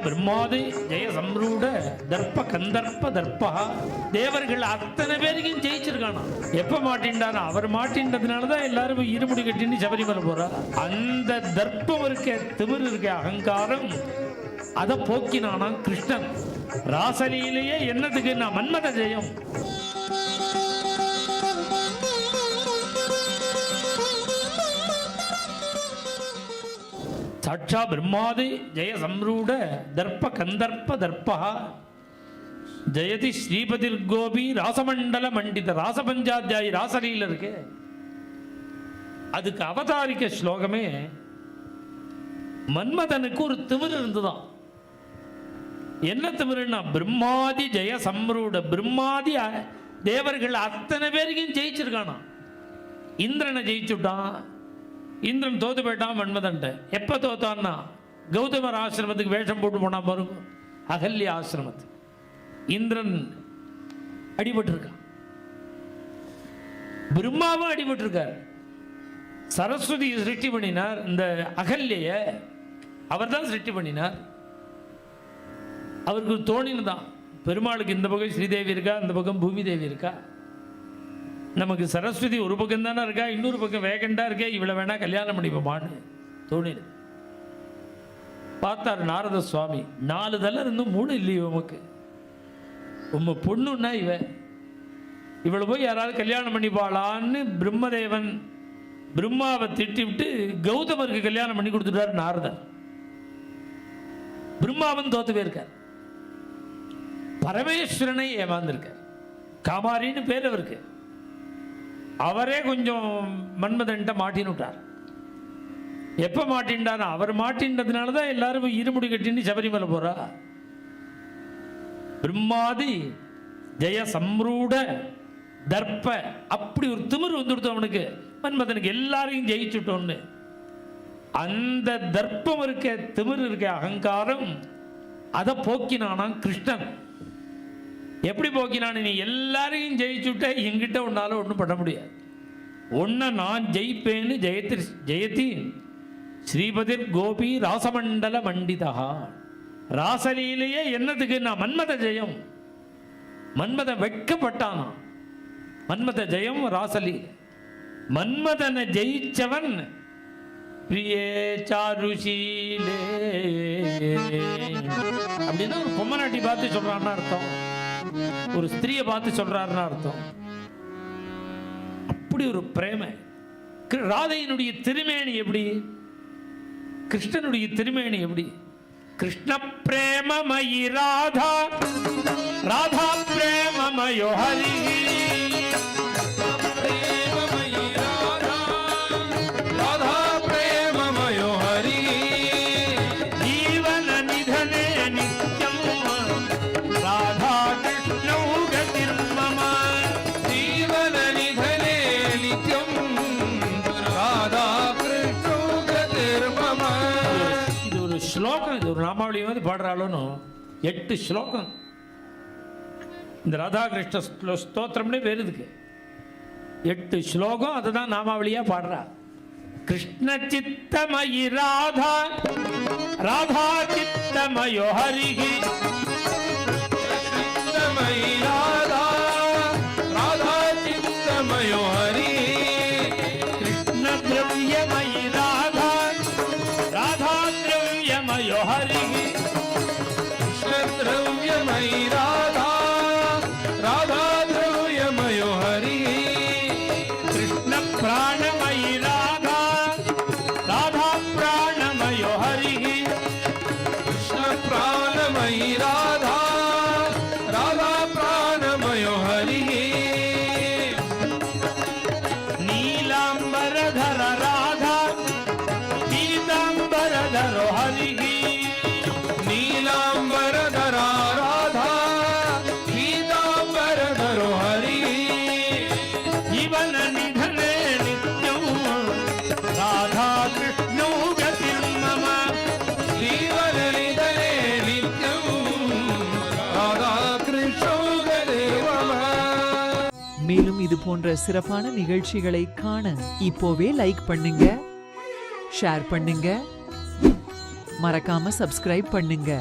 பிரம்மாதி ஜெய சம்ரூட தர்ப்ப கந்தர்ப்ப தர்ப்பா. தேவர்கள் அத்தனை பேருக்கும் ஜெயிச்சிருக்கானா. எப்ப மாட்டின்டானா அவர் மாட்டின்றதுனாலதான் எல்லாரும் இருமுடி கட்டின்னு சபரிமலை போறா. அந்த தர்ப்பம் இருக்க, திமிர் இருக்க, அகங்காரம், அதை போக்கினானா கிருஷ்ணன். ராசலீலையே என்னதுக்கு? நான் மன்மத ஜெயம். சாட்சா பிரம்மாதி ஜெய சம்ரூட தர்ப்ப கந்தர்ப்ப தர்ப்பா ஜெயதி ஸ்ரீபதிர் கோபி ராசமண்டல மண்டித. ராசபஞ்சாத்தியாயி ராசலீல இருக்கு. அதுக்கு அவதாரிக்க ஸ்லோகமே மன்மதனுக்கு ஒரு திமிர் இருந்துதான். என்ன திமிருன்னா பிரம்மாதி ஜெய சம்ரூட. பிரம்மாதி தேவர்கள் அத்தனை பேருக்கும் ஜெயிச்சிருக்கானா. இந்திரனை ஜெயிச்சுட்டான். இந்திரன் தோத்து போயிட்டான் மன்மதன்ட்ட. எப்போ தோத்தான்னா கௌதமர் ஆசிரமத்துக்கு வேஷம் போட்டு போனா பாருங்க, அகல்யா ஆசிரமத்துக்கு. இந்திரன் அடிபட்டிருக்கான், பிரம்மாவும் அடிபட்டிருக்கார். சரஸ்வதி சிருஷ்டி பண்ணினார் இந்த அகல்ய, அவர் தான் சிருஷ்டி பண்ணினார். அவருக்கு தோணினதான் பெருமாளுக்கு இந்த பக்கம் ஸ்ரீதேவி இருக்கா, இந்த பக்கம் பூமி தேவி இருக்கா. நமக்கு சரஸ்வதி ஒரு பக்கம் தானே இருக்கா, இன்னொரு பக்கம் வேகண்டா இருக்கே, இவ்வளோ வேணா கல்யாணம் பண்ணிப்போமான்னு தோணிடு. பார்த்தார் நாரத சுவாமி, 4 தலை இருந்தும் 3 இல்லையோ உமக்கு. உம்ம பொண்ணுன்னா இவளை போய் யாராவது கல்யாணம் பண்ணிப்பாளான்னு பிரம்மதேவன் பிரம்மாவை திட்டி விட்டு கௌதமருக்கு கல்யாணம் பண்ணி கொடுத்துட்டார் நாரதர். பிரம்மாவன் தோத்து போயிருக்கார். பரமேஸ்வரனை ஏமாந்திருக்கார். காமாரின்னு பேர் அவருக்கு. அவரே கொஞ்சம் மன்மதன்ட்ட மாட்டின்னு விட்டார். எப்ப மாட்டின்டார்? அவர் மாட்டின்றதுனால தான் எல்லாரும் இருமுடி கட்டின்னு சபரிமலை போறா. பிரம்மாதி ஜெய சம்ரூட தர்ப்ப, அப்படி ஒரு திமிர் வந்துடுத்து அவனுக்கு. மன்மதனுக்கு எல்லாரையும் ஜெயிச்சுட்டோன்னு. அந்த தர்ப்பம் இருக்க, திமிர் இருக்க, அகங்காரம், அதை போக்கினானா கிருஷ்ணன். எப்படி போக்கினான்? நீ எல்லாரையும் ஜெயிச்சுட்ட, என்கிட்ட உன்னால ஒன்றும் பண்ண முடியாது. ஒன்ன நான் ஜெயிப்பேன்னு ஜெயதி ஸ்ரீபதிர் கோபி ராசமண்டல மண்டிதா. ராசலீலையே என்னதுக்கு? நான் மன்மத ஜெயம். மன்மத வெட்கப்பட்டானா. மன்மத ஜெயம் ராசலீல. மன்மதனை ஜெயிச்சவன் பிரியே சாருஷீலே அப்படின்னா ஒரு பொம்மநாட்டி பார்த்து சொல்றான்னு அர்த்தம், ஒரு ஸ்திரியை பார்த்து சொல்றாருன்னு அர்த்தம். அப்படி ஒரு பிரேம. ராதையினுடைய திருமேனி எப்படி? கிருஷ்ணனுடைய திருமேனி எப்படி? கிருஷ்ண பிரேமமயி ராதா, ராதா பிரேமமயோ ஹரி. ஸ்லோகம். இது ஒரு நாமாவளி வந்து பாடுறாளோன்னு 8 ஸ்லோகம் இந்த ராதாகிருஷ்ண ஸ்தோத்திரம்னே பேர் இதுக்கு. 8 ஸ்லோகம், அதுதான் நாமாவளியா பாடுறா. கிருஷ்ண சித்தமயி ராதா, ராதா சித்தமயோ ஹரிஹி. சித்தமயி ராதா, ராதா சித்தமயோ ஹரிஹி. கிருஷ்ண திரவியமயி ராதா, ராதா திரவியமயோ ஹரிஹி. கிருஷ்ண திரவியமயி ராதா, ராதா திரவியமயோ ஹரிஹி. கிருஷ்ண பிராணமயி ராதா, ராதா பிராணமயோ ஹரிஹி. கிருஷ்ண பிராணமயி ராதா, ராதா பிராணமயோ ஹரிஹி. நீலாம்பரதர ராதா, பீதாம்பரதரோ ஹரிஹி. நீலாம்பரதர ராதா, பீதாம்பரதரோ ஹரிஹி. ஜீவன நிಧನೆ ನಿತ್ಯಂ ರಾಧಾ ಕೃಷ್ಣೌ ಗತಿರ್ಮಮ. ಜೀವನ ನಿಧನೆ ನಿತ್ಯಂ ராதா கிருஷ்ணௌ கதிர்மம. மேலும் இது போன்ற சிறப்பான நிகழ்ச்சிகளை காண இப்போவே லைக் பண்ணுங்க, ஷேர் பண்ணுங்க, மறக்காம சப்ஸ்கிரைப் பண்ணுங்க.